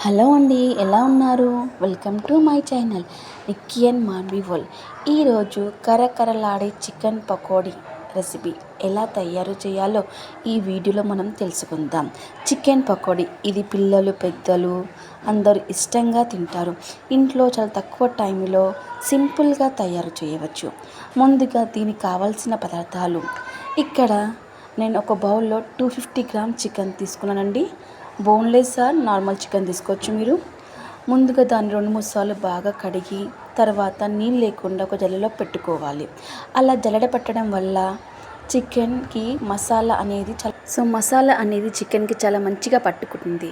Hello అండి, ఎలా ఉన్నారు? Welcome to my channel Nikki and Manvi world. ఈరోజు కరకరలాడే చికెన్ పకోడీ రెసిపీ ఎలా తయారు చేయాలో ఈ వీడియోలో మనం తెలుసుకుందాం. చికెన్ పకోడీ ఇది పిల్లలు పెద్దలు అందరూ ఇష్టంగా తింటారు. ఇంట్లో చాలా తక్కువ టైంలో సింపుల్గా తయారు చేయవచ్చు. ముందుగా దీనికి కావాల్సిన పదార్థాలు ఇక్కడ నేను ఒక బౌల్లో 250 గ్రామ్ చికెన్ తీసుకున్నానండి. బోన్లెస్ ఆర్ నార్మల్ చికెన్ తీసుకోవచ్చు మీరు. ముందుగా దాన్ని 2-3 సార్లు బాగా కడిగి తర్వాత నీళ్ళు లేకుండా ఒక జల్లెలో పెట్టుకోవాలి. అలా జల్లెడ పెట్టడం వల్ల చికెన్కి మసాలా అనేది చికెన్కి చాలా మంచిగా పట్టుకుంటుంది.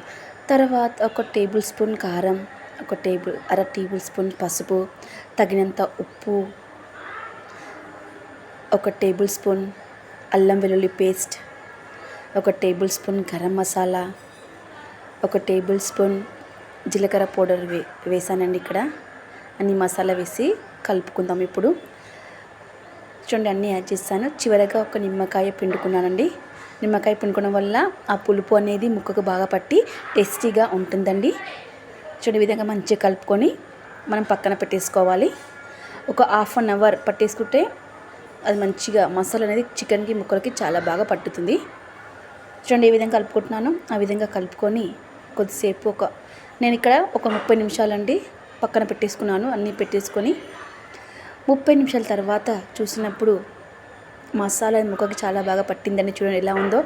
తర్వాత ఒక టేబుల్ స్పూన్ కారం, అర టేబుల్ స్పూన్ పసుపు, తగినంత ఉప్పు, ఒక టేబుల్ స్పూన్ అల్లం వెల్లుల్లి పేస్ట్, ఒక టేబుల్ స్పూన్ గరం మసాలా, ఒక టేబుల్ స్పూన్ జీలకర్ర పౌడర్ వేసానండి. ఇక్కడ అన్ని మసాలా వేసి కలుపుకుందాం. ఇప్పుడు చూడండి అన్నీ యాడ్ చేస్తాను. చివరగా ఒక నిమ్మకాయ పిండుకున్నానండి. నిమ్మకాయ పిండుకోవడం వల్ల ఆ పులుపు అనేది ముక్కకు బాగా పట్టి టేస్టీగా ఉంటుందండి. చూడండి ఈ విధంగా మంచిగా కలుపుకొని మనం పక్కన పెట్టేసుకోవాలి. ఒక 1/2 అవర్ పట్టేసుకుంటే అది మంచిగా మసాలా అనేది చికెన్కి ముక్కలకి చాలా బాగా పట్టుతుంది. చూడండి ఏ విధంగా కలుపుకుంటున్నాను. ఆ విధంగా కలుపుకొని కొద్దిసేపు నేను ఇక్కడ ఒక 30 నిమిషాలండి పక్కన పెట్టేసుకున్నాను. అన్నీ పెట్టేసుకొని 30 నిమిషాల తర్వాత చూసినప్పుడు మసాలా ముక్కకి చాలా బాగా పట్టిందని చూడండి ఎలా ఉందో.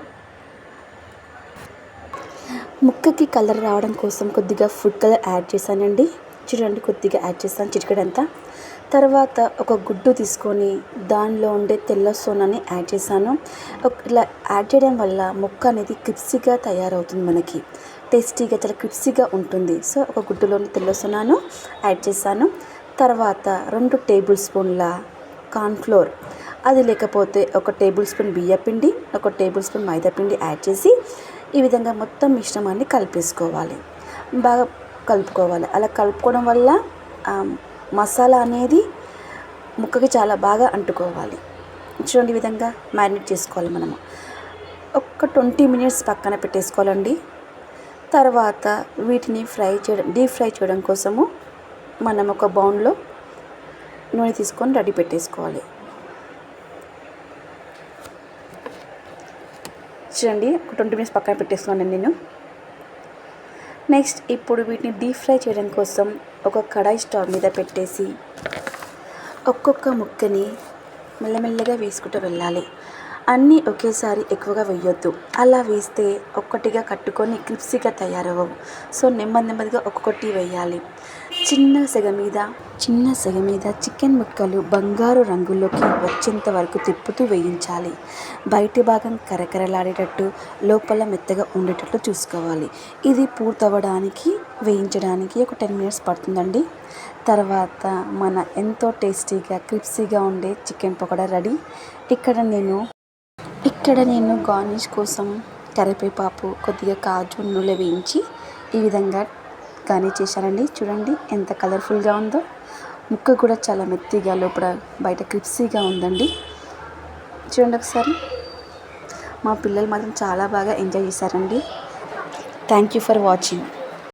ముక్కకి కలర్ రావడం కోసం కొద్దిగా ఫుడ్ కలర్ యాడ్ చేశానండి. చూడండి కొద్దిగా యాడ్ చేస్తాను, చిటికెడంతా. తర్వాత ఒక గుడ్డు తీసుకొని దానిలో ఉండే తెల్ల సోనాని యాడ్ చేశాను. ఇలా యాడ్ చేయడం వల్ల ముక్క అనేది క్రిప్సీగా తయారవుతుంది, మనకి టేస్టీగా చాలా క్రిప్సీగా ఉంటుంది. సో ఒక గుడ్డులోని తెల్ల సోనాను యాడ్ చేశాను. తర్వాత 2 టేబుల్ స్పూన్ల కార్న్ఫ్లోర్, అది లేకపోతే ఒక టేబుల్ స్పూన్ బియ్యపిండి, ఒక టేబుల్ స్పూన్ మైదాపిండి యాడ్ చేసి ఈ విధంగా మొత్తం మిశ్రమాన్ని కలిపేసుకోవాలి, బాగా కలుపుకోవాలి. అలా కలుపుకోవడం వల్ల మసాలా అనేది ముక్కకి చాలా బాగా అంటుకోవాలి. చూడండి ఈ విధంగా మ్యారినేట్ చేసుకోవాలి. మనము ఒక 20 మినిట్స్ పక్కన పెట్టేసుకోవాలండి. తర్వాత వీటిని డీప్ ఫ్రై చేయడం కోసము మనం ఒక బౌల్లో నూనె తీసుకొని రెడీ పెట్టేసుకోవాలి. చూడండి ఒక 20 మినిట్స్ పక్కన పెట్టేసుకున్నాను నేను. నెక్స్ట్ ఇప్పుడు వీటిని డీప్ ఫ్రై చేయడం కోసం ఒక కడాయి స్టవ్ మీద పెట్టేసి ఒక్కొక్క ముక్కని మెల్లమెల్లగా వేసుకుంటూ వెళ్ళాలి. అన్నీ ఒకేసారి ఎక్కువగా వేయొద్దు. అలా వేస్తే ఒక్కటిగా కట్టుకొని క్రిప్సీగా తయారవ్వవు. సో నెమ్మదిగా ఒక్కొక్కటి వేయాలి. చిన్న సెగ మీద చికెన్ ముక్కలు బంగారు రంగులోకి వచ్చేంత వరకు తిప్పుతూ వేయించాలి. బయటి భాగం కరకరలాడేటట్టు, లోపల మెత్తగా ఉండేటట్లు చూసుకోవాలి. ఇది పూర్తవడానికి వేయించడానికి ఒక 10 మినిట్స్ పడుతుందండి. తర్వాత మన ఎంతో టేస్టీగా క్రిప్సీగా ఉండే చికెన్ పకోడా రెడీ. ఇక్కడ నేను గార్నిష్ కోసం కరివేపాకు, కొద్దిగా కాజు నూనెలో వేయించి ఈ విధంగా గార్నిష్ చేశానండి. చూడండి ఎంత కలర్ఫుల్గా ఉందో. ముక్క కూడా చాలా మెత్తగా, లోపల బయట క్రిప్సీగా ఉందండి. చూడండి ఒకసారి. మా పిల్లలు మాత్రం చాలా బాగా ఎంజాయ్ చేశారండి. Thank you for watching.